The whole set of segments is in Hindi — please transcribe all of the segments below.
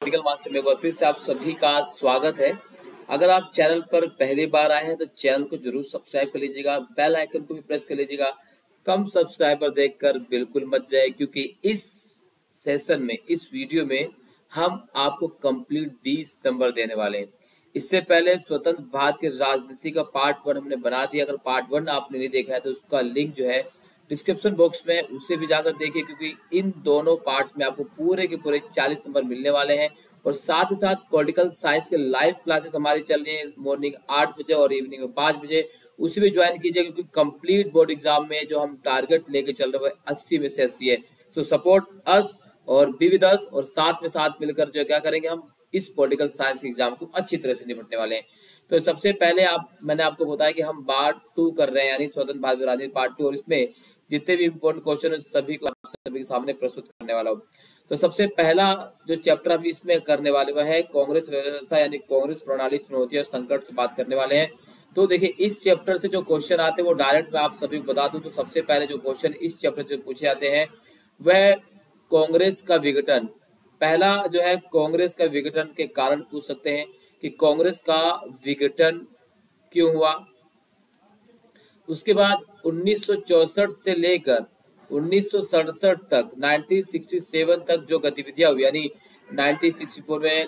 पॉलिटिकल मास्टर में एक बार फिर से आप सभी का स्वागत है। अगर आप चैनल पर पहली बार आए हैं तो चैनल को जरूर सब्सक्राइब कर लीजिएगा, बेल आइकन को भी प्रेस कर लीजिएगा। कम सब्सक्राइबर देखकर बिल्कुल मत जाए, क्योंकि इस सेशन में, इस वीडियो में हम आपको कंप्लीट 20 नंबर देने वाले हैं। इससे पहले स्वतंत्र भारत की राजनीति का पार्ट 1 हमने बना दिया। अगर पार्ट 1 आपने नहीं देखा है तो उसका लिंक जो है डिस्क्रिप्शन बॉक्स में, उससे भी जाकर देखिए, क्योंकि इन दोनों पार्ट्स में आपको पूरे के पूरे 40 नंबर मिलने वाले हैं। और साथ ही साथ पॉलिटिकल साइंस के लाइव क्लासेस हमारी चल रही है मॉर्निंग 8 बजे और इवनिंग में 5 बजे। उसी में ज्वाइन कीजिए, क्योंकि कंप्लीट बोर्ड एग्जाम में जो हम टारगेट लेके चल रहे हैं 80 में से 80 है। सो सपोर्ट अस और बी विद अस, और साथ मिलकर जो क्या करेंगे, हम इस पॉलिटिकल साइंस के एग्जाम को अच्छी तरह से निपटने वाले हैं। तो सबसे पहले मैंने आपको बताया कि हम पार्ट 2 कर रहे हैं, यानी स्वतंत्र भारत राजनीति पार्ट 2, और इसमें जितने भी इंपॉर्टेंट क्वेश्चन है सभी को आप सभी के सामने प्रस्तुत करने वाला हूँ। तो सबसे पहला जो चैप्टर हम इसमें करने वाले वह है कांग्रेस व्यवस्था, यानी कांग्रेस प्रणाली, चुनौती और संकट से बात करने वाले हैं। तो देखिए, इस चैप्टर से जो क्वेश्चन आते हैं वो डायरेक्ट मैं आप सभी को बता दूं। तो सबसे पहले जो क्वेश्चन इस चैप्टर से पूछे जाते हैं वह कांग्रेस का विघटन। पहला जो है कांग्रेस का विघटन के कारण पूछ सकते हैं कि कांग्रेस का विघटन क्यों हुआ। उसके बाद 1964 से लेकर 1967 तक, 1967 तक जो गतिविधियां हुई, यानी 1964 में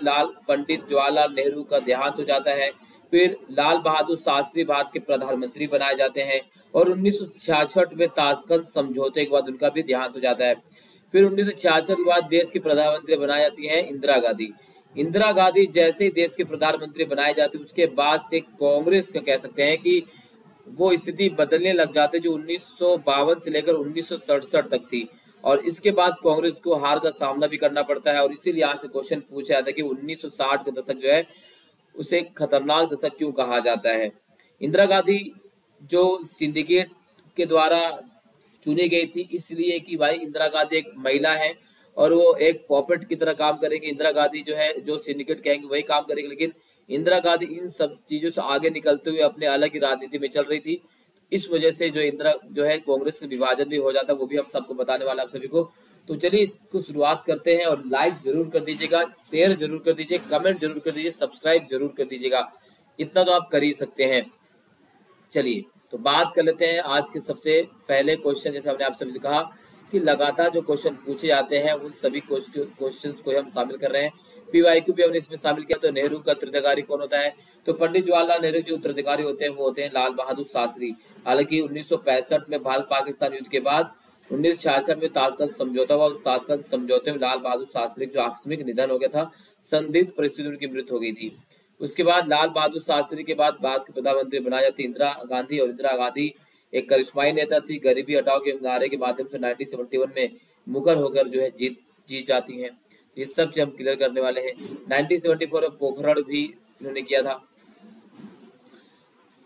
पंडित जवाहरलाल नेहरू का देहांत हो जाता है। फिर लाल बहादुर शास्त्री भारत के प्रधानमंत्री बनाए जाते हैं, और 1966 में ताशकंद समझौते के बाद उनका भी देहांत हो जाता है। फिर 1966 के बाद देश की प्रधानमंत्री बनाई जाती है इंदिरा गांधी। इंदिरा गांधी जैसे ही देश के प्रधानमंत्री बनाए जाते हैं, उसके बाद से कांग्रेस का कह सकते हैं कि वो स्थिति बदलने लग जाते, जो 1952 से लेकर 1967 तक थी। और इसके बाद कांग्रेस को हार का सामना भी करना पड़ता है, और इसीलिए यहाँ से क्वेश्चन पूछा जाता है कि 1960 का दशक जो है उसे खतरनाक दशक क्यों कहा जाता है। इंदिरा गांधी जो सिंडिकेट के द्वारा चुनी गई थी, इसलिए कि भाई इंदिरा गांधी एक महिला है और वो एक पॉपेट की तरह काम करेंगे। इंदिरा गांधी जो है, जो सिंडिकेट कहेंगे वही काम करेंगे, लेकिन इंदिरा गांधी इन सब चीजों से आगे निकलते हुए अपने अलग ही राजनीति में चल रही थी। इस वजह से जो इंदिरा जो है कांग्रेस का विभाजन भी हो जाता है, वो भी हम सबको बताने वाला आप सभी को। तो चलिए इसको शुरुआत करते हैं, और लाइक जरूर कर दीजिएगा, शेयर जरूर कर दीजिए, कमेंट जरूर कर दीजिए, सब्सक्राइब जरूर कर दीजिएगा। इतना तो आप कर ही सकते हैं। चलिए तो बात कर लेते हैं आज के सबसे पहले क्वेश्चन। जैसे हमने आप सभी से कहा कि लगातार जो क्वेश्चन पूछे जाते हैं उन सभी क्वेश्चंस को हम शामिल कर रहे हैं। पीवाईक्यू भी हमने इसमें शामिल किया। तो नेहरू का उत्तराधिकारी कौन होता है? तो पंडित जवाहरलाल नेहरू जो उत्तराधिकारी होते हैं वो होते हैं लाल बहादुर शास्त्री। हालांकि 1965 में भारत पाकिस्तान युद्ध के बाद 1966 में ताशकंद समझौता हुआ। ताशकंद समझौते में लाल बहादुर शास्त्री जो आकस्मिक निधन हो गया था, संदिग्ध परिस्थितियों में उनकी मृत्यु हो गई थी। उसके बाद लाल बहादुर शास्त्री के बाद भारत के प्रधानमंत्री बनाई जाती इंदिरा गांधी, और इंदिरा गांधी एक करिश्माई नेता थी। गरीबी हटाओ के नारे के माध्यम से 1971 में मुखर होकर जो है जीत जाती हैं। ये सब हम क्लियर करने वाले हैं। 1974 में पोखरण भी इन्होंने किया था।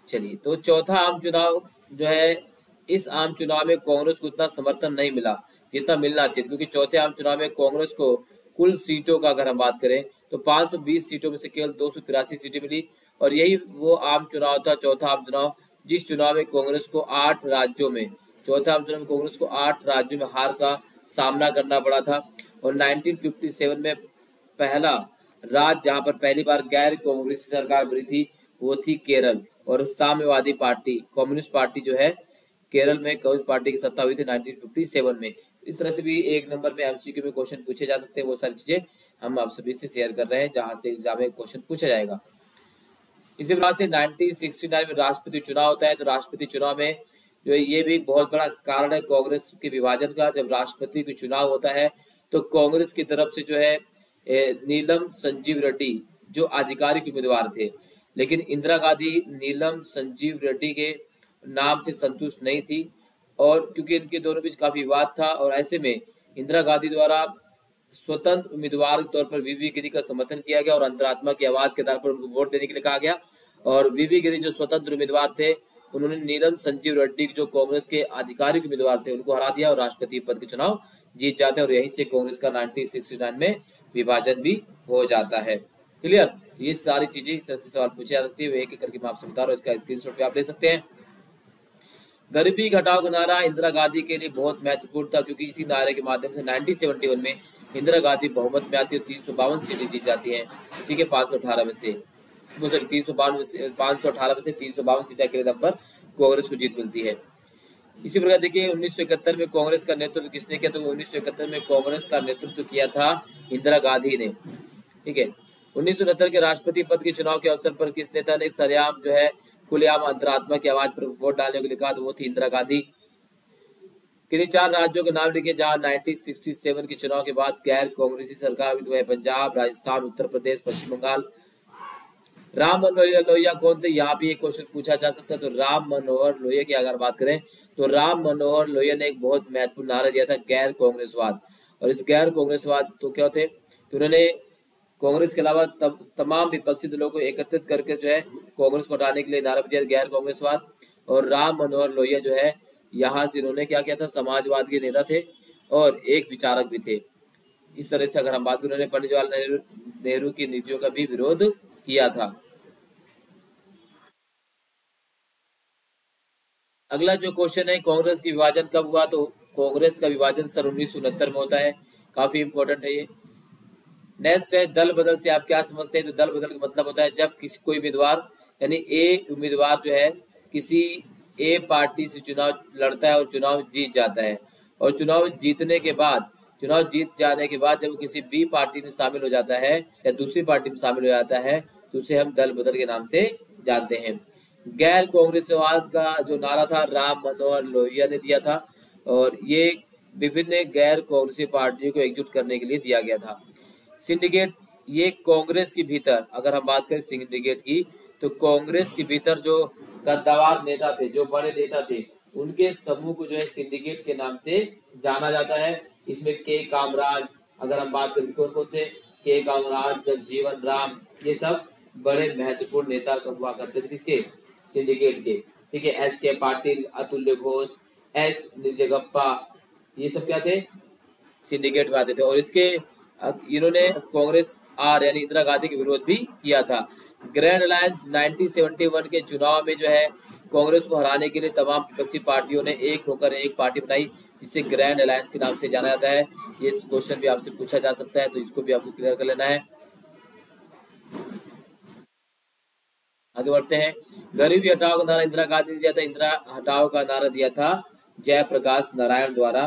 चलिए, तो चौथा आम चुनाव जो है, इस आम चुनाव में कांग्रेस को उतना समर्थन नहीं मिला जितना मिलना चाहिए, क्योंकि चौथे आम चुनाव में कांग्रेस को कुल सीटों का अगर हम बात करें तो 520 सीटों में से केवल 283 सीटें मिली। और यही वो आम चुनाव था, चौथा आम चुनाव, जिस चुनाव में कांग्रेस को 8 राज्यों में, चौथा आम चुनाव में कांग्रेस को 8 राज्यों में हार का सामना करना पड़ा था। और 1957 में पहला राज्य जहां पर पहली बार गैर कांग्रेसी सरकार बनी थी वो थी केरल, और साम्यवादी पार्टी, कम्युनिस्ट पार्टी जो है केरल में, कम्युनिस्ट पार्टी की सत्ता हुई थी 1957 में। इस तरह से भी एक नंबर में एमसीक्यू में क्वेश्चन पूछे जा सकते हैं। वो सारी चीजें हम आप सभी से शेयर कर रहे हैं जहां से एग्जाम में क्वेश्चन पूछा जाएगा। इसी प्रकार से 1969 में राष्ट्रपति चुनाव होता है। तो राष्ट्रपति चुनाव में जो है ये भी बहुत बड़ा कारण है कांग्रेस के विभाजन का। जब राष्ट्रपति का चुनाव होता है तो कांग्रेस की तरफ से जो है नीलम संजीव रेड्डी जो आधिकारिक उम्मीदवार थे, लेकिन इंदिरा गांधी नीलम संजीव रेड्डी के नाम से संतुष्ट नहीं थी, और क्योंकि इनके दोनों बीच काफी विवाद था, और ऐसे में इंदिरा गांधी द्वारा स्वतंत्र उम्मीदवार के तौर पर वीवी गिरी का समर्थन किया गया, और अंतरात्मा की आवाज के आधार पर उनको वोट देने के लिए कहा गया। और वीवी गिरी जो स्वतंत्र उम्मीदवार थे, उन्होंने नीलम संजीव रेड्डी जो कांग्रेस के आधिकारिक उम्मीदवार थे उनको हरा दिया, और राष्ट्रपति पद के चुनाव जीत जाते हैं। और यहीं से कांग्रेस का 1969 में विभाजन भी हो जाता है। क्लियर? ये सारी चीजें इस तरह से सवाल पूछे जा सकती है, एक एक करके मैं आपसे बता रहा हूँ। इसका स्क्रीनशॉट भी आप ले सकते हैं। गरीबी घटाओ का नारा इंदिरा गांधी के लिए बहुत महत्वपूर्ण था, क्योंकि इसी नारे के माध्यम से 1971 में इंदिरा गांधी बहुमत में आती है, 352 सीटें जीत जाती हैं, ठीक है, 518 में से, 518 में से 352 सीटें के दम पर कांग्रेस को जीत मिलती है। इसी प्रकार देखिए 1971 में कांग्रेस का नेतृत्व किसने किया, तो 1971 में कांग्रेस का नेतृत्व किया था इंदिरा गांधी ने, ठीक है। 1969 के राष्ट्रपति पद के चुनाव के अवसर पर किस नेता ने सरेआम जो है खुलेआम अंतरात्मा की आवाज पर वोट डालने को लिखा, तो वो थी इंदिरा गांधी। किन्हीं 4 राज्यों के नाम लिखे जहां 1967 के चुनाव के बाद गैर कांग्रेसी सरकार हुई, तो वह पंजाब, राजस्थान, उत्तर प्रदेश, पश्चिम बंगाल। राम मनोहर लोहिया कौन थे, यहाँ भी एक क्वेश्चन पूछा जा सकता है। तो राम मनोहर लोहिया की अगर बात करें तो राम मनोहर लोहिया ने एक बहुत महत्वपूर्ण नारा दिया था, गैर कांग्रेसवाद। और इस गैर कांग्रेसवाद तो क्या थे, तो उन्होंने कांग्रेस के अलावा तमाम विपक्षी दलों को एकत्रित करके जो है कांग्रेस को हटाने के लिए नारा दिया, गैर कांग्रेसवाद। और राम मनोहर लोहिया जो है यहाँ से इन्होंने क्या किया था, समाजवाद के नेता थे और एक विचारक भी थे। इस तरह से अगर हम बात करें, उन्होंने पंडित जवाहरलाल नेहरू की नीतियों का भी विरोध किया था। अगला जो क्वेश्चन है, कांग्रेस की विभाजन कब हुआ, तो कांग्रेस का विभाजन सन 1969 में होता है, काफी इंपॉर्टेंट है ये। नेक्स्ट है दल बदल से आप क्या समझते हैं, तो दल बदल का मतलब होता है जब किसी कोई उम्मीदवार यानी ए उम्मीदवार जो है किसी ए पार्टी से चुनाव लड़ता है और चुनाव जीत जाता है, और चुनाव जीतने के बाद चुनाव जीत जाने के बाद जब वो किसी बी पार्टी में शामिल हो जाता है या दूसरी पार्टी में शामिल हो जाता है, तो उसे हम दल बदल के नाम से जानते हैं। गैर कांग्रेसवाद का जो नारा था राम मनोहर लोहिया ने दिया था, और ये विभिन्न गैर कांग्रेसी पार्टियों को एकजुट करने के लिए दिया गया था। सिंडिकेट, ये कांग्रेस के भीतर अगर हम बात करें सिंडिकेट की, तो कांग्रेस के भीतर जो कद्दावर नेता थे, जो बड़े नेता थे, उनके समूह को जो है सिंडिकेट के नाम से जाना जाता है। इसमें के कामराज, अगर हम बात करें कौन कौन थे, के कामराज, जगजीवन राम, ये सब बड़े महत्वपूर्ण नेता हुआ करते थे किसके, सिंडिकेट के, ठीक है। एस के पाटिल, अतुल्य घोष, एस निजगप्पा, ये सब क्या थे, सिंडिकेट में आते थे। और इसके इन्होंने कांग्रेस आर यानी इंदिरा गांधी के विरोध भी किया था। ग्रैंड अलायंस 1971 के चुनाव में जो है कांग्रेस को हराने के लिए तमाम विपक्षी पार्टियों ने एक होकर एक पार्टी बनाई, जिसे ग्रैंड अलायंस के नाम से जाना जाता है। ये क्वेश्चन भी आपसे पूछा जा सकता है, तो इसको भी आपको क्लियर कर लेना है। आगे बढ़ते हैं। गरीबी हटाओ का नारा इंदिरा गांधी ने दिया था, इंदिरा हटाओ का नारा दिया था जयप्रकाश नारायण द्वारा।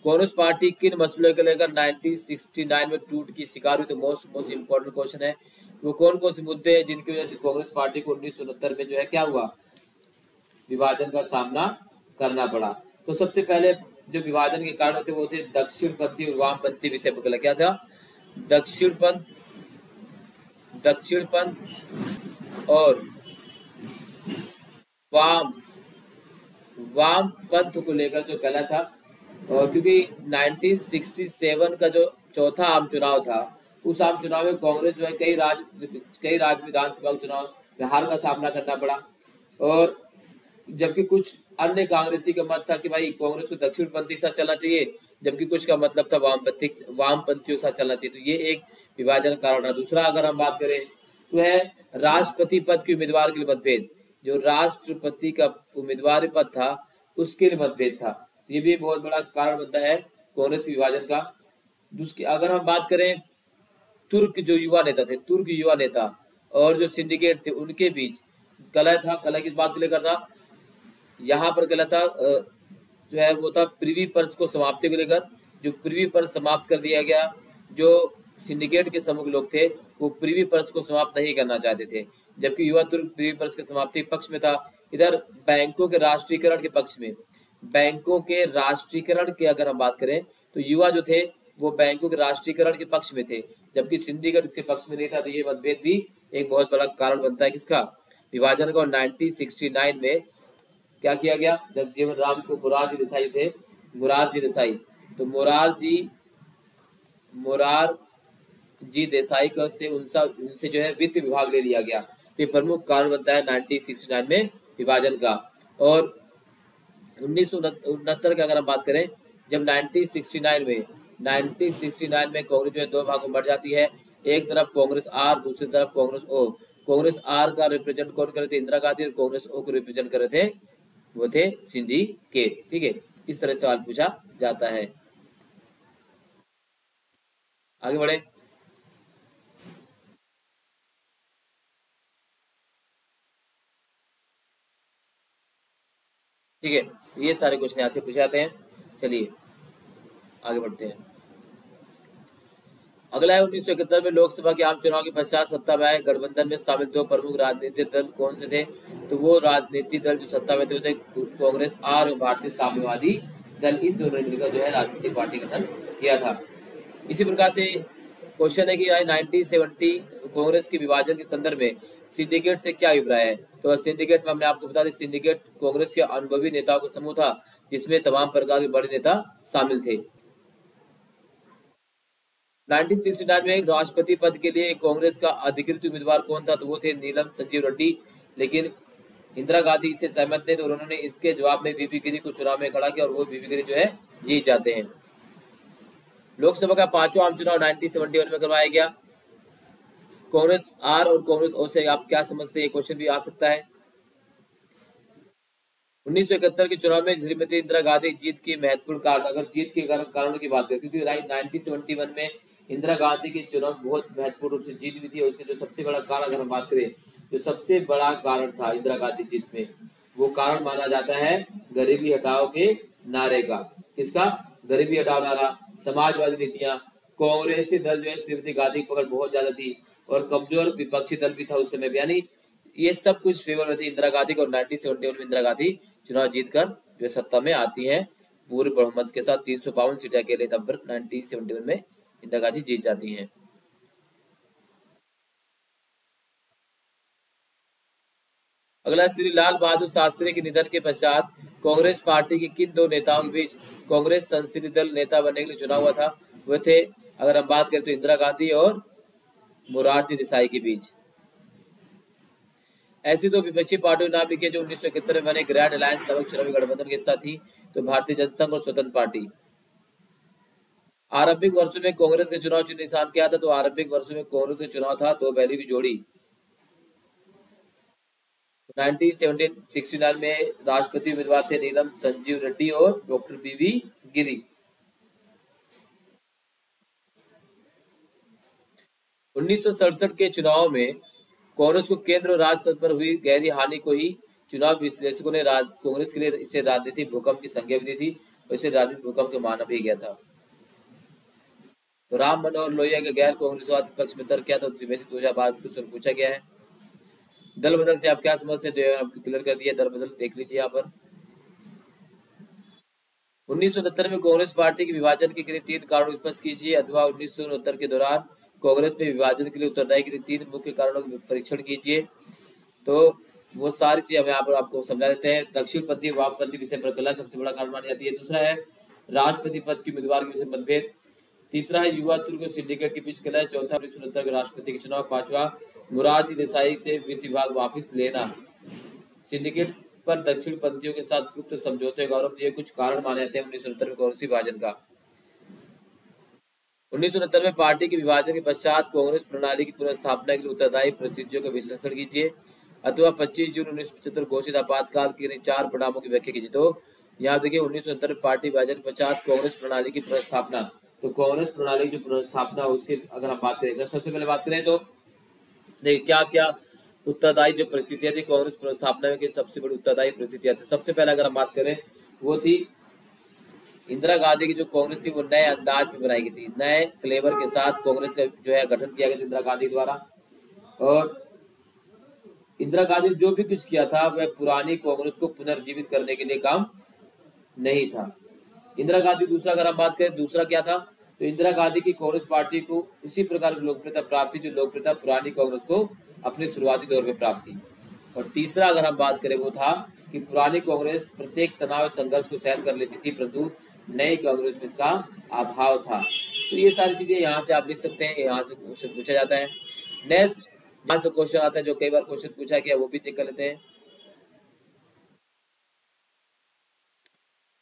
कांग्रेस पार्टी किन मसलों को लेकर 1969 में टूट की शिकार हुई, तो मोस्ट इंपोर्टेंट क्वेश्चन है। वो कौन कौन से मुद्दे हैं जिनकी वजह से कांग्रेस पार्टी को 1969 में जो है क्या हुआ, विभाजन का सामना करना पड़ा। तो सबसे पहले जो विभाजन के कारण थे वो थे दक्षिणपंथी और वामपंथी विषय पर। क्या था, दक्षिणपंथ और वामपंथ को लेकर जो कहला था। और क्योंकि 1967 का जो चौथा आम चुनाव था, उस आम चुनाव में कांग्रेस जो है कई राज्य विधानसभा चुनाव में हार का सामना करना पड़ा। और जबकि कुछ अन्य कांग्रेसी का मत था कि भाई कांग्रेस को दक्षिणपंथी साथ चलना चाहिए, जबकि कुछ का मतलब था वामपंथियों साथ चलना चाहिए। तो ये एक विभाजन कारण रहा। दूसरा अगर हम बात करें तो है राष्ट्रपति पद के उम्मीदवार के लिए मतभेद। जो राष्ट्रपति का उम्मीदवार पद था उसके लिए मतभेद था, ये भी बहुत बड़ा कारण बनता है कांग्रेस विभाजन का। दूसरी अगर हम बात करें तुर्क जो युवा नेता थे, तुर्क युवा नेता और जो सिंडिकेट थे उनके बीच कलह था। कलह किस बात को लेकर था, यहाँ पर कलह था जो है वो था प्रिवी पर्स को समाप्ति को लेकर। जो प्रिवी पर्स समाप्त कर दिया गया, जो सिंडिकेट के समूह लोग थे वो प्रिवी पर्स को समाप्त नहीं करना चाहते थे, जबकि युवा तुर्क प्रिवी पर्स के समाप्ति पक्ष में था। इधर बैंकों के राष्ट्रीयकरण के पक्ष में, बैंकों के राष्ट्रीयकरण की अगर हम बात करें तो युवा जो थे वो बैंकों के राष्ट्रीयकरण के पक्ष में थे, जबकि सिंडिकेट इसके पक्ष में नहीं था। तो ये मतभेद भी एक बहुत बड़ा कारण बनता है किसका, विभाजन का। और 1969 में क्या किया गया, जगजीवन राम को मोरारजी देसाई थे, मोरारजी देसाई, तो मोरारजी देसाई को से उनसे जो है वित्त विभाग ले लिया गया। ये प्रमुख कारण बनता है 1969 में विभाजन का। और 1969 की अगर हम बात करें, जब 1969 में कांग्रेस जो है दो भागों में बढ़ जाती है। एक तरफ कांग्रेस आर, दूसरी तरफ कांग्रेस ओ। कांग्रेस आर का रिप्रेजेंट कौन कर रहे थे, इंदिरा गांधी, और कांग्रेस ओ को रिप्रेजेंट कर रहे थे वो थे सिंडिकेट। ठीक है, इस तरह से सवाल पूछा जाता है। आगे बढ़े। ठीक है, ये सारे क्वेश्चन यहाँ से पूछे जाते हैं। चलिए आगे बढ़ते हैं। अगला है 1971 में लोकसभा के आम चुनाव के पश्चात सत्ता में आए गठबंधन में शामिल दो प्रमुख राजनीतिक दल कौन से थे? तो वो राजनीतिक दल जो सत्ता में थे कांग्रेस और भारतीय साम्यवादी दल, इन दोनों ने मिलकर जो है राजनीतिक पार्टी गठन किया था। इसी प्रकार से क्वेश्चन है कि 1970 कांग्रेस के विभाजन के संदर्भ में सिंडिकेट से क्या अभिप्राय है? तो सिंडिकेट में हमने आपको बता दें, सिंडिकेट कांग्रेस के अनुभवी नेताओं का समूह था जिसमें तमाम प्रकार के बड़े नेता शामिल थे। 1969 में राष्ट्रपति पद के लिए कांग्रेस का अधिकृत उम्मीदवार कौन था? तो वो थे नीलम संजीव रेड्डी, लेकिन इंदिरा गांधी इससे सहमत थे, तो उन्होंने इसके जवाब में वीवी गिरी को चुनाव में खड़ा किया और वो वीवी गिरी जो है जीत जाते हैं। लोकसभा का पांचवा आम चुनाव 1971 में करवाया गया। कांग्रेस आर और कांग्रेस ओ से आप क्या समझते हैं? ये क्वेश्चन भी आ सकता है। 1971 के चुनाव में श्रीमती इंदिरा गांधी जीत की महत्वपूर्ण कारण, अगर जीत के कारणों की बात करें, क्योंकि 1971 में इंदिरा गांधी के चुनाव बहुत महत्वपूर्ण रूप से जीत हुई थी और उसके जो सबसे बड़ा कारण अगर हम बात करें, जो सबसे बड़ा कारण था इंदिरा गांधी जीत में, वो कारण माना जाता है गरीबी हटाओ के नारे का। किसका? गरीबी हटाओ नारा, समाजवादी नीतियां, कांग्रेसी दल जो है श्रीमती गांधी की पकड़ बहुत ज्यादा थी और कमजोर विपक्षी दल भी था उस समय, यानी ये सब कुछ फेवर में थी इंदिरा गांधी को। 1971 में इंदिरा गांधी चुनाव जीतकर जो सत्ता में आती हैं पूर्ण बहुमत के साथ 352 सीटें के लिए, तब पर 1971 में इंदिरा गांधी जीत जाती हैं। अगला, श्री लाल बहादुर शास्त्री के निधन के पश्चात कांग्रेस पार्टी के किन दो नेताओं के बीच कांग्रेस संसदीय दल नेता बनने के लिए चुनाव हुआ था? वह थे, अगर हम बात करें तो इंदिरा गांधी और मोरारजी देसाई के बीच। ऐसी दो विपक्षी पार्टियों नाम लिखे जो 1971 में बने ग्रैंड अलायंस नामक चुनावी गठबंधन के हिस्सा थी, तो भारतीय जनसंघ और स्वतंत्र पार्टी। आरंभिक वर्षों में कांग्रेस के चुनाव चिन्ह निशान क्या था? तो आरंभिक वर्षों में कांग्रेस के चुनाव था दो बैलों की जोड़ी। 1969 में राष्ट्रपति उम्मीदवार थे नीलम संजीव रेड्डी और डॉक्टर बीवी गिरी। 1967 के चुनाव में कांग्रेस को केंद्र और राज्य स्तर पर हुई गहरी हानि को ही चुनाव विश्लेषकों ने कांग्रेस के लिए इसे राजनीतिक भूकंप की संज्ञा भी दी थी और इसे राजनीतिक भूकंप के माना भी गया था। तो राम मनोहर लोहिया के गैर कांग्रेसवाद पक्ष में तर्क क्या था? 2012 क्वेश्चन पूछा गया है। दल बदल से आप क्या समझते हैं? तो आपको क्लियर कर दिया, दल बदल देख लीजिए यहाँ पर। 1969 में कांग्रेस पार्टी के विभाजन के लिए तीन कारण स्पष्ट कीजिए, अथवा 1969 के दौरान कांग्रेस में विभाजन के लिए उत्तरदायी के लिए तीन मुख्य कारणों का परीक्षण कीजिए। तो वो सारी चीजें हम यहाँ पर आपको समझा देते हैं। दक्षिणपंथी वामपंथी विषय पर कलह सबसे बड़ा कारण मानी जाती है। दूसरा है राष्ट्रपति पद की उम्मीदवार के विषय मतभेद। तीसरा है युवा तुर्क और सिंडिकेट के बीच कलह। चौथा 1969 के राष्ट्रपति के चुनाव। पांचवा मोरारजी देसाई से वित्त विभाग वापिस लेना। सिंडिकेट पर दक्षिण पंथियों के साथ गुप्त समझौते का आरोप, ये कुछ कारण माने जाते हैं 1969 में कांग्रेस विभाजन का। 1969 में पार्टी के विभाजन के पश्चात कांग्रेस प्रणाली की पुनर्स्थापना के लिए उत्तरदायी परिस्थितियों का विश्लेषण कीजिए, अथवा 25 जून 1975 घोषित आपातकाल के चार परिणामों की व्याख्या कीजिए। तो यहाँ देखिए 1969 में पार्टी विभाजन के पश्चात कांग्रेस प्रणाली की पुनर्स्थापना, तो कांग्रेस प्रणाली की जो पुनर्स्थापना उसके अगर हम बात करें, सबसे पहले बात करें तो देखिए क्या क्या उत्तरदायी जो परिस्थितियां थी कांग्रेस पुनर्स्थापना में, सबसे बड़ी उत्तरदायी परिस्थितियां थी। सबसे पहले अगर हम बात करें वो थी इंदिरा गांधी की जो कांग्रेस थी वो नए अंदाज में बनाई गई थी, नए क्लेवर के साथ कांग्रेस का जो है गठन किया गया था इंदिरा गांधी द्वारा। और इंदिरा गांधी जो भी कुछ किया था वह पुरानी कांग्रेस को पुनर्जीवित करने के लिए काम नहीं था। इंदिरा गांधी दूसरा अगर हम बात करें, दूसरा क्या था, तो इंदिरा गांधी की कांग्रेस पार्टी को इसी प्रकार की लोकप्रियता प्राप्त थी जो लोकप्रियता पुरानी कांग्रेस को अपने शुरुआती दौर में प्राप्त थी। और तीसरा अगर हम बात करें वो था कि पुरानी कांग्रेस प्रत्येक तनाव संघर्ष को सहन कर लेती थी, परंतु नई कांग्रेस में इसका अभाव था। तो ये सारी चीजें यहाँ से आप लिख सकते हैं, यहाँ से क्वेश्चन पूछा जाता है। नेक्स्ट यहाँ से क्वेश्चन आता है जो कई बार क्वेश्चन पूछा गया, वो भी चेक कर लेते हैं।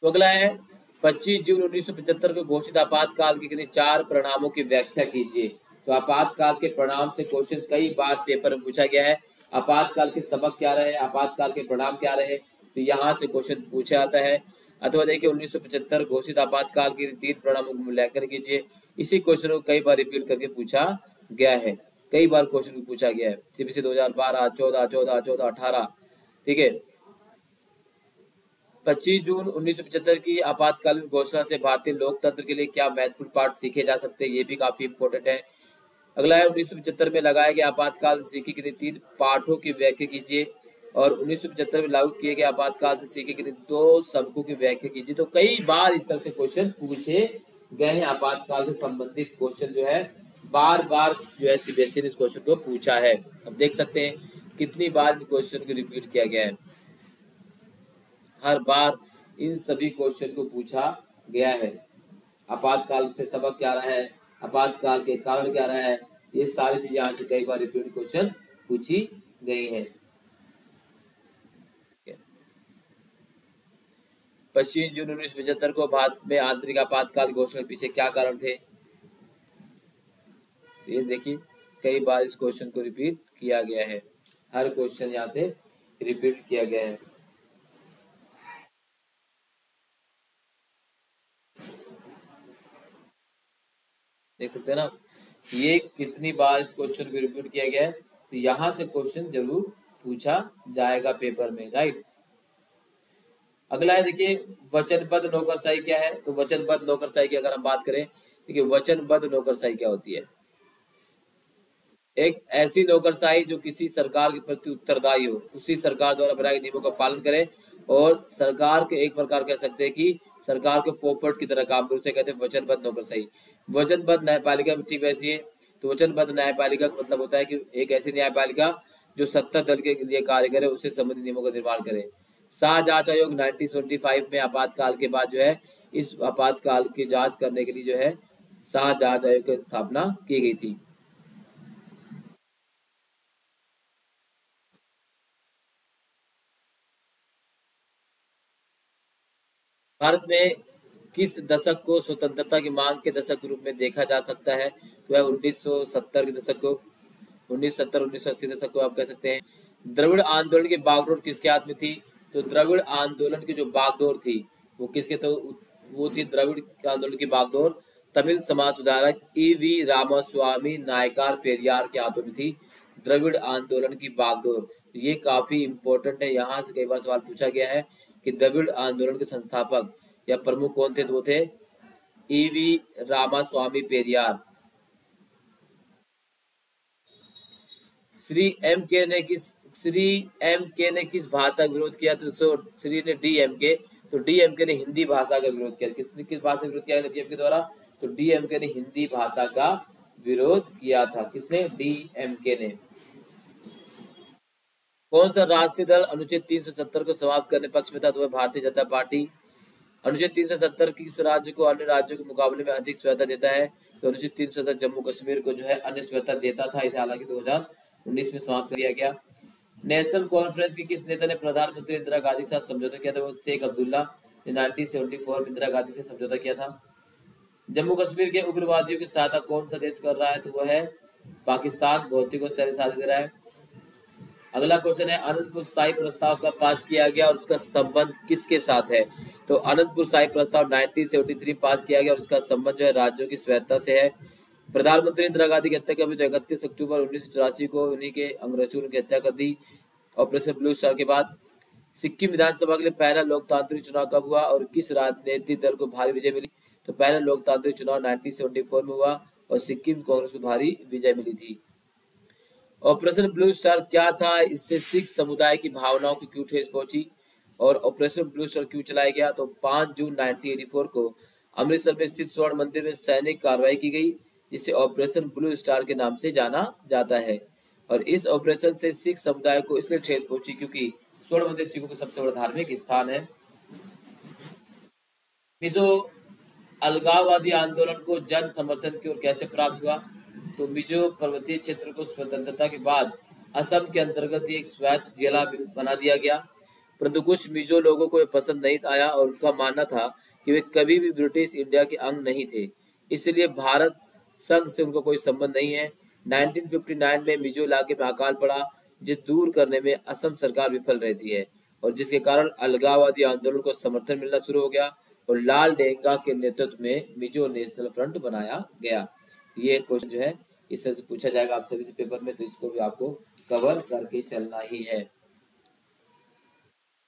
तो अगला है 25 जून 1975 को घोषित आपातकाल के चार परिणामों की व्याख्या कीजिए। तो आपातकाल के परिणाम से क्वेश्चन कई बार पेपर में पूछा गया है। आपातकाल के सबक क्या रहे, आपातकाल के परिणाम क्या रहे, तो यहाँ से क्वेश्चन पूछा जाता है। अथवा देखिए 1975 घोषित आपातकाल के तीन परिणामों का मूल्यांकन कीजिए। इसी क्वेश्चन को कई बार रिपीट करके पूछा गया है, कई बार क्वेश्चन पूछा गया है। सीबीएसई 2012, 14, 14, 14, 18, ठीक है। 25 जून 1975 की आपातकालीन घोषणा से भारतीय लोकतंत्र के लिए क्या महत्वपूर्ण पाठ सीखे जा सकते हैं, ये भी काफी इंपॉर्टेंट है। अगला है 1975 में लगाया गया आपातकाल से सीखे गए 3 पाठों की व्याख्या कीजिए, और 1975 में लागू किए गए आपातकाल से सीखे गए 2 सबकों की व्याख्या कीजिए। तो कई बार इस तरह से क्वेश्चन पूछे गए हैं, आपातकाल से संबंधित क्वेश्चन जो है बार बार जो है सीबीएसई ने इस क्वेश्चन को पूछा है। अब देख सकते हैं कितनी बार क्वेश्चन को रिपीट किया गया है, हर बार इन सभी क्वेश्चन को पूछा गया है। आपातकाल से सबक क्या रहा है, आपातकाल के कारण क्या रहा है, ये सारी चीजें यहाँ से कई बार रिपीट क्वेश्चन पूछी गई हैं। 25 जून 1975 को भारत में आंतरिक आपातकाल घोषणा के पीछे क्या कारण थे, ये देखिए कई बार इस क्वेश्चन को रिपीट किया गया है, हर क्वेश्चन यहाँ से रिपीट किया गया है। देख सकते हैं ना, ये कितनी बार इस क्वेश्चन को रिपीट किया गया है, तो यहाँ से क्वेश्चन जरूर पूछा जाएगा पेपर में, राइट। अगला है देखिए वचनबद्ध नौकरशाही क्या है। तो वचनबद्ध नौकरशाही की अगर हम बात करें, देखिए वचनबद्ध नौकरशाही क्या होती है, एक ऐसी नौकरशाही जो किसी सरकार के प्रति उत्तरदायी हो, उसी सरकार द्वारा बनाए नियमों का पालन करे, और सरकार के एक प्रकार कह सकते हैं कि सरकार के पोपट की तरह काम करे, उसे कहते हैं वचनबद्ध नौकरशाही। वचनबद्ध न्यायपालिका ठीक वैसी है। तो वचनबद्ध न्यायपालिका का मतलब होता है कि एक ऐसी न्यायपालिका जो सत्ता दल के लिए कार्य करे, उससे संबंधित नियमों का निर्माण करे। शाह जांच आयोग 1975 में आपातकाल के बाद जो है इस आपातकाल की जांच करने के लिए जो है शाह जांच आयोग की स्थापना की गई थी। भारत में किस दशक को स्वतंत्रता की मांग के दशक के रूप में देखा जा सकता है, तो वह 1970 के दशक को, 1970-1980 दशक को आप कह सकते हैं। द्रविड़ आंदोलन की बागडोर किसके हाथ में थी, तो द्रविड़ आंदोलन की जो बागडोर थी वो किसके, तो वो थी द्रविड़ आंदोलन की बागडोर तमिल समाज सुधारक ईवी रामास्वामी नायकार पेरियार के हाथों में थी द्रविड़ आंदोलन की बागडोर। ये काफी इंपॉर्टेंट है, यहाँ से कई बार सवाल पूछा गया है कि द्रविड़ आंदोलन के संस्थापक या प्रमुख कौन थे, तो वो थे ईवी रामास्वामी पेरियार। श्री एम के ने किस भाषा का विरोध किया, तो श्री ने डीएमके, तो डीएमके ने हिंदी भाषा का विरोध किया। किसने किस भाषा का विरोध किया डीएमके द्वारा, तो डीएमके ने हिंदी भाषा का विरोध किया था। किसने, डीएमके ने। कौन सा राष्ट्रीय दल अनुच्छेद 370 को समाप्त करने पक्ष में था, तो वह भारतीय जनता पार्टी। अनुच्छेद 370 किस राज्य को अन्य राज्यों के मुकाबले में अधिक स्वायत्तता देता है, तो अनुच्छेद 370 जम्मू कश्मीर को जो है अन्य स्वायत्तता देता था, इसे हालांकि 2019 में समाप्त कर दिया गया। नेशनल कॉन्फ्रेंस के किस नेता ने प्रधानमंत्री इंदिरा गांधी के साथ समझौता किया था, वो शेख अब्दुल्ला ने 1974 में इंदिरा गांधी से समझौता किया था। जम्मू कश्मीर के उग्रवादियों की सहायता कौन सा देश कर रहा है, तो वह है पाकिस्तान, भौतिक और सैन्य सहायता दे रहा है। अगला क्वेश्चन है आनंदपुर शाही प्रस्ताव का पास किया गया और उसका संबंध किसके साथ है, तो आनंदपुर शाही प्रस्ताव 1973 पास किया गया और उसका संबंध जो है राज्यों की स्वायत्तता से है। प्रधानमंत्री इंदिरा गांधी की हत्या कभी, तो 31 अक्टूबर 1984 को उन्हीं के अंग्रेजों ने हत्या कर दी ऑपरेशन ब्लू स्टार के बाद। सिक्किम विधानसभा के लिए पहला लोकतांत्रिक चुनाव कब हुआ और किस राजनीतिक दल को भारी विजय मिली, तो पहला लोकतांत्रिक चुनाव 1974 में हुआ और सिक्किम कांग्रेस को भारी विजय मिली थी। ऑपरेशन ब्लू स्टार क्या था, इससे सिख समुदाय की भावनाओं की क्यों ठेस पहुंची, और ऑपरेशन ब्लू स्टार क्यों चलाया गया, तो 5 जून 1984 को अमृतसर में स्थित स्वर्ण मंदिर में सैनिक कार्रवाई की गई जिसे ऑपरेशन ब्लू स्टार के नाम से जाना जाता है। और इस ऑपरेशन से सिख समुदाय को इसलिए ठेस पहुंची क्योंकि स्वर्ण मंदिर सिखों का सबसे बड़ा धार्मिक स्थान है। मिजो अलगाववादी आंदोलन को जन समर्थन की ओर कैसे प्राप्त हुआ, तो मिजो पर्वतीय क्षेत्र को स्वतंत्रता के बाद असम के अंतर्गत एक स्वायत्त जिला बना दिया गया, परंतु कुछ मिजो लोगों को यह पसंद नहीं आया और उनका मानना था कि वे कभी भी ब्रिटिश इंडिया के अंग नहीं थे, इसलिए भारत संघ से उनको कोई संबंध नहीं है। 1959 में मिजो इलाके में अकाल पड़ा जिस दूर करने में असम सरकार विफल रहती है और जिसके कारण अलगाववादी आंदोलन को समर्थन मिलना शुरू हो गया और लाल डेंगा के नेतृत्व में मिजो नेशनल फ्रंट बनाया गया। ये क्वेश्चन जो है इस तरह से पूछा जाएगा आप सभी से पेपर में, तो इसको भी आपको कवर करके चलना ही है।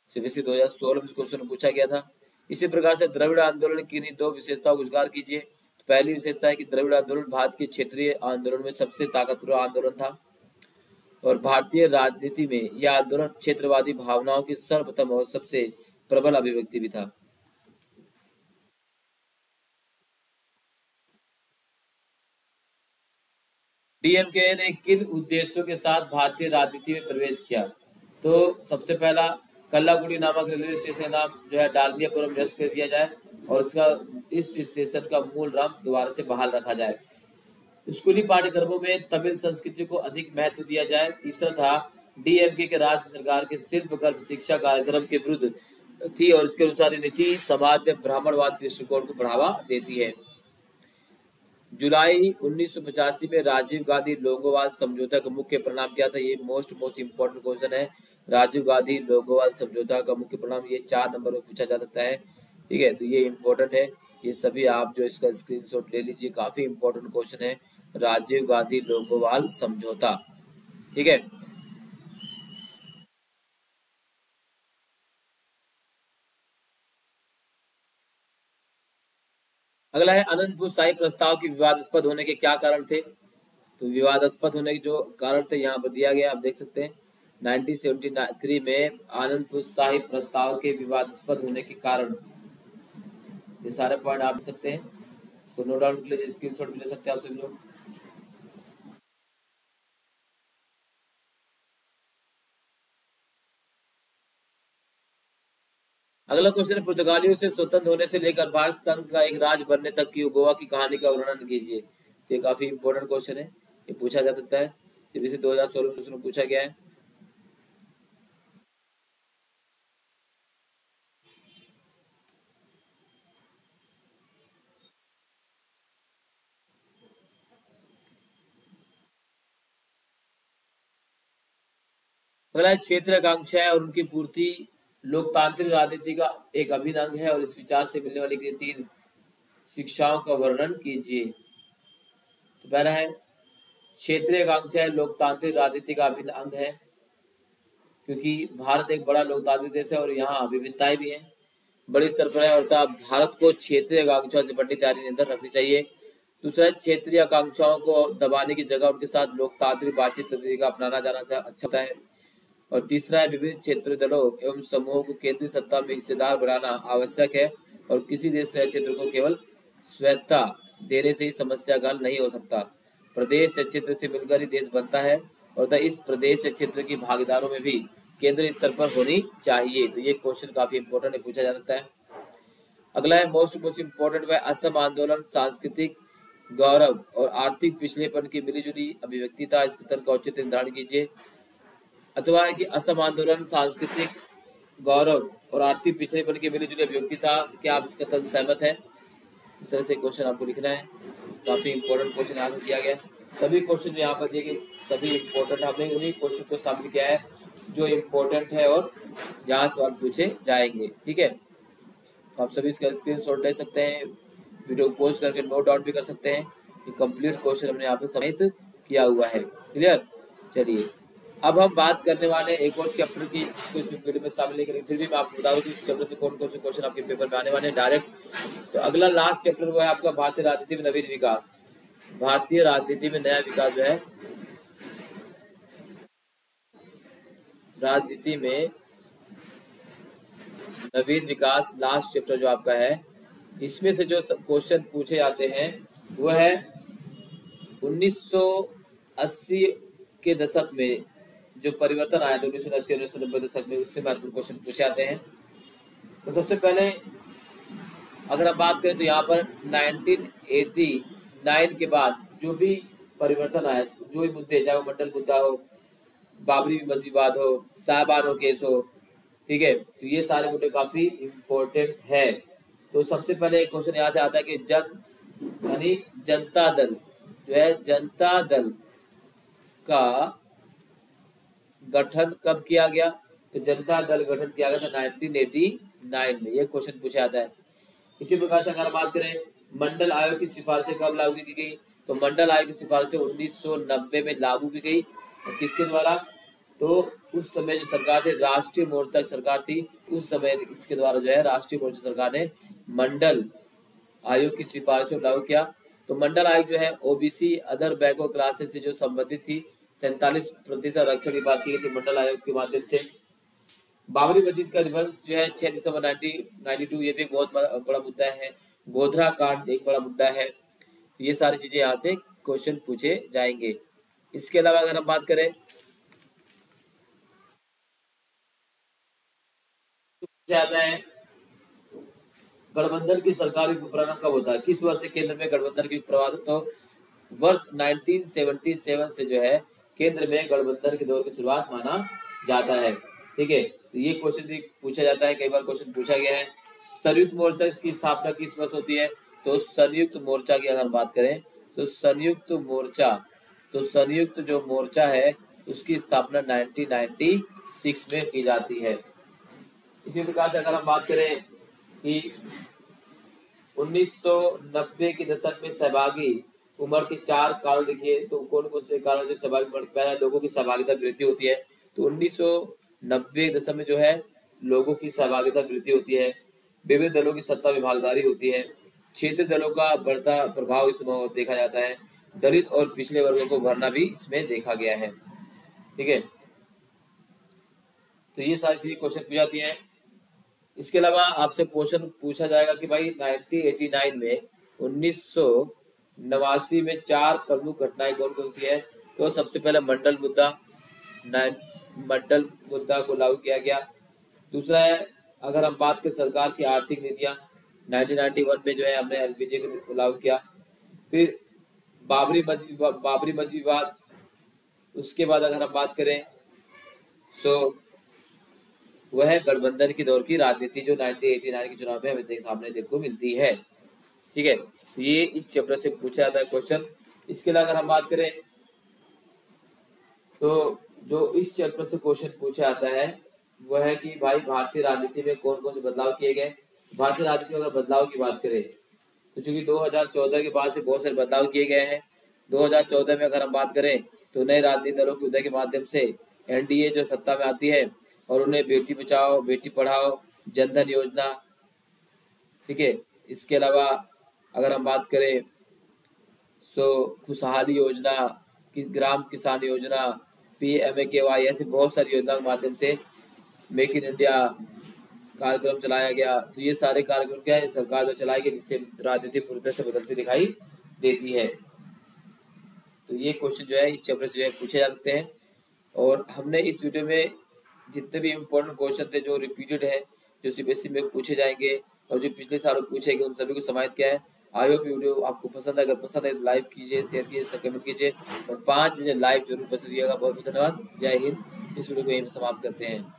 सीबीएसई 2016 में क्वेश्चन पूछा गया था। इसी प्रकार से द्रविड़ आंदोलन की किन्हीं दो विशेषताओं को उजागर कीजिए। तो पहली विशेषता है कि द्रविड़ आंदोलन भारत के क्षेत्रीय आंदोलन में सबसे ताकतवर आंदोलन था और भारतीय राजनीति में यह आंदोलन क्षेत्रवादी भावनाओं की सर्वप्रथम और सबसे प्रबल अभिव्यक्ति भी था। डीएमके ने किन उद्देश्यों के साथ भारतीय राजनीति में प्रवेश किया? तो सबसे पहला, कल्लाकुड़ी नामक रेलवे स्टेशन का नाम जो है डालमियापुरम निरस्त कर दिया जाए और इसका इस स्टेशन का मूल नाम दोबारा से बहाल रखा जाए। स्कूली पाठ्यक्रमों में तमिल संस्कृति को अधिक महत्व दिया जाए। तीसरा था, डीएमके के राज्य सरकार के शिल्पकर्म शिक्षा कार्यक्रम के विरुद्ध थी और इसके अनुसार नीति समाज में ब्राह्मणवाद दृष्टिकोण को बढ़ावा देती है। जुलाई 1985 में राजीव गांधी लोंगोवाल समझौता का मुख्य परिणाम क्या था? ये मोस्ट इम्पोर्टेंट क्वेश्चन है। राजीव गांधी लोंगोवाल समझौता का मुख्य परिणाम, ये 4 नंबर में पूछा जा सकता है। ठीक है, तो ये इम्पोर्टेंट है, ये सभी आप जो इसका स्क्रीनशॉट ले लीजिए, काफी इम्पोर्टेंट क्वेश्चन है। राजीव गांधी लोंगोवाल समझौता, ठीक है। अगला है, अनंतपुर साहिब प्रस्ताव की विवादास्पद होने के क्या कारण थे? तो विवादास्पद होने के जो कारण थे यहाँ पर दिया गया, आप देख सकते हैं। 1973 में आनंदपुर साहिब प्रस्ताव के विवादास्पद होने के कारण, ये सारे पॉइंट आप देख सकते हैं, इसको नोट डाउन कर लीजिए, स्क्रीनशॉट भी ले सकते हैं आप सभी लोग। अगला क्वेश्चन, पुर्तगालियों से स्वतंत्र होने से लेकर भारत संघ का एक राज्य बनने तक की गोवा की कहानी का वर्णन कीजिए। तो ये काफी इंपॉर्टेंट क्वेश्चन है, ये पूछा जा सकता है, सीबीएसई 2016 में पूछा गया है। अगला क्षेत्रीय आकांक्षाएं और उनकी पूर्ति लोकतांत्रिक राजनीति का एक अभिन्न अंग है और इस विचार से मिलने वाली 3 शिक्षाओं का वर्णन कीजिए। तो पहला है, क्षेत्रीय आकांक्षाएं लोकतांत्रिक राजनीति का अभिन्न अंग है, क्योंकि भारत एक बड़ा लोकतांत्रिक देश है और यहाँ विभिन्नताएं भी हैं, बड़े स्तर पर है, और भारत को क्षेत्रीय आकांक्षाओं से निपटने की तैयारी निरंतर रखनी चाहिए। दूसरा है, क्षेत्रीय आकांक्षाओं को दबाने की जगह उनके साथ लोकतांत्रिक बातचीत तरीका अपनाना जाना अच्छा होता है। और तीसरा है, विभिन्न क्षेत्रीय दलों एवं समूहों को केंद्रीय सत्ता में हिस्सेदार बनाना आवश्यक है और किसी देश या क्षेत्र को केवल स्वायत्तता देने से ही समस्या का हल नहीं हो सकता। प्रदेश या क्षेत्र से मिलकर ही देश बनता है और इस प्रदेश या क्षेत्र की भागीदारों में भी केंद्रीय स्तर पर होनी चाहिए। तो ये क्वेश्चन काफी इंपॉर्टेंट है, पूछा जा सकता है। अगला है, मोस्ट इम्पोर्टेंट वह असम आंदोलन सांस्कृतिक गौरव और आर्थिक पिछड़ेपन की मिलीजुली अभिव्यक्ति था, इस कथन का औचित्य निर्धारण कीजिए। अथवा है कि असम आंदोलन सांस्कृतिक गौरव और आर्थिक पिछड़ेपन की मिलीजुली अभिव्यक्ति था, क्या आप इस कथन सहमत हैं? इस तरह से क्वेश्चन आपको लिखना है, काफी इंपॉर्टेंट क्वेश्चन यहाँ पर दिया गया है। सभी क्वेश्चन जो यहाँ पर दिए गए सभी इंपॉर्टेंट, हमने उन्हीं क्वेश्चन को शामिल किया है जो इम्पोर्टेंट है और जहाँ सवाल पूछे जाएंगे। ठीक है, तो आप सभी इसका स्क्रीनशॉट ले सकते हैं, वीडियो पोस्ट करके नोट डाउन भी कर सकते हैं। ये कंप्लीट क्वेश्चन हमने यहाँ पे समाहित किया हुआ है। क्लियर? चलिए, अब हम बात करने वाले एक और चैप्टर की, जिसको इस वीडियो में शामिल नहीं करेंगे, फिर भी मैं आपको बता दूं कि इस चैप्टर से कौन कौन से क्वेश्चन आपके पेपर में आने वाले हैं डायरेक्ट। तो अगला लास्ट चैप्टर वो है आपका भारतीय राजनीति में नवीन विकास। भारतीय राजनीति में नया विकास जो है, राजनीति में नवीन विकास लास्ट चैप्टर जो आपका है, इसमें से जो क्वेश्चन पूछे जाते हैं वो है 1980 के दशक में जो परिवर्तन आया था, 1980 और 1990 दशक में, उससे महत्वपूर्ण क्वेश्चन पूछे जाते हैं। तो सबसे पहले अगर हम बात करें तो यहाँ पर 1989 के बाद जो भी परिवर्तन आया, जो भी मुद्दे, चाहे वो मंडल मुद्दा हो, बाबरी मस्जिद विवाद हो, साहबानो केस हो, ठीक है, तो ये सारे मुद्दे काफी इम्पोर्टेंट है। तो सबसे पहले एक क्वेश्चन यहाँ से आता है कि यानी जनता दल जो है, जनता दल का गठन कब किया गया? तो जनता दल गठन किया गया था 1989 में, ये क्वेश्चन पूछा जाता है। इसी प्रकार से अगर बात करें मंडल आयोग की सिफारिशें कब लागू की गई, तो मंडल आयोग की सिफारिशें 1990 में लागू की गई। और किसके द्वारा, तो उस समय जो सरकार थी राष्ट्रीय मोर्चा की सरकार थी, उस समय इसके द्वारा जो है राष्ट्रीय मोर्चा सरकार ने मंडल आयोग की सिफारिशों को लागू किया। तो मंडल आयोग जो है ओबीसी अदर बैकवर्ड क्लासेस से जो संबंधित थी 47% आरक्षण की बात की गई थी मंडल आयोग के माध्यम से। बाबरी मस्जिद का ध्वंस जो है 6 दिसंबर 1992, ये भी एक बहुत बड़ा मुद्दा है। गोधरा कांड एक बड़ा मुद्दा है। ये सारी चीजें यहाँ से क्वेश्चन पूछे जाएंगे। इसके अलावा अगर हम बात करें तो आता है गठबंधन की सरकार का प्रारंभ कब होता है, किस वर्ष से केंद्र में गठबंधन की प्रवाद, तो वर्ष 1977 से जो है केंद्र में गठबंधन के दौर की शुरुआत माना जाता है। ठीक है, तो ये क्वेश्चन भी पूछा जाता है, कई बार क्वेश्चन पूछा गया है। संयुक्त मोर्चा की स्थापना किस वर्ष होती है, तो संयुक्त मोर्चा की अगर बात करें तो संयुक्त जो मोर्चा है उसकी स्थापना 1996 में की जाती है। इसी प्रकार से अगर हम बात करें कि 1990 के दशक में सहभागी उम्र के 4 कारण लिखिए, तो कौन कौन से कारण जो सहभागी उम्र, पहला लोगों की सहभागिता वृद्धि होती है, तो 1990 दशक में जो है लोगों की सहभागिता वृद्धि होती है। विभिन्न दलों की सत्ता विभागदारी होती है। क्षेत्रीय दलों का बढ़ता प्रभाव इसमें देखा जाता है। दलित और पिछड़े वर्गों को भरना भी इसमें देखा गया है। ठीक है, तो ये सारी चीजें क्वेश्चन पूछ जाती हैं। इसके अलावा आपसे क्वेश्चन पूछा जाएगा कि भाई 1989 में 1989 में 4 प्रमुख घटनाएं कौन कौन सी है, तो सबसे पहले मंडल मुद्दा को लागू किया गया। दूसरा है अगर हम बात करें सरकार की आर्थिक नीतियां, 1991 में जो है हमने एलपीजी को लागू किया। फिर बाबरी मस्जिद विवाद, उसके बाद अगर हम बात करें सो वह गठबंधन के दौर की राजनीति जो 1989 के चुनाव में हमें सामने देखने को मिलती है। ठीक है, तो ये इस चैप्टर से पूछा जाता है क्वेश्चन। इसके अलावा अगर हम बात करें तो जो इस चैप्टर से क्वेश्चन पूछा जाता है वह है कि भाई भारतीय राजनीति में कौन कौन से बदलाव किए गए। भारतीय राजनीति में अगर बदलाव की बात करें तो चूंकि 2014 के बाद से बहुत सारे बदलाव किए गए हैं। 2014 में अगर हम बात करें तो नए राजनीतिक दलों के उदय के माध्यम से एनडीए जो सत्ता में आती है और उन्हें बेटी बचाओ बेटी पढ़ाओ जनधन योजना, ठीक है, इसके अलावा अगर हम बात करें सो खुशहाली योजना, ग्राम किसान योजना, PMAKY, ऐसी बहुत सारी योजनाओं के माध्यम से मेक इन इंडिया कार्यक्रम चलाया गया। तो ये सारे कार्यक्रम क्या है सरकार जो चलाई गई जिससे राजनीति पूरी तरह से बदलती दिखाई देती है। तो ये क्वेश्चन जो है इस चैप्टर से जो है पूछे जा सकते हैं। और हमने इस वीडियो में जितने भी इम्पोर्टेंट क्वेश्चन थे जो रिपीटेड है जो CBSE में पूछे जाएंगे और जो पिछले साल पूछे गए उन सभी को समाहित किया है। आई होप वीडियो आपको पसंद है, अगर पसंद है तो लाइक कीजिए, शेयर कीजिए, कमेंट कीजिए और 5 बजे लाइव जरूर पसंद कीजिएगा। बहुत बहुत धन्यवाद। जय हिंद। इस वीडियो को यहीं पर समाप्त करते हैं।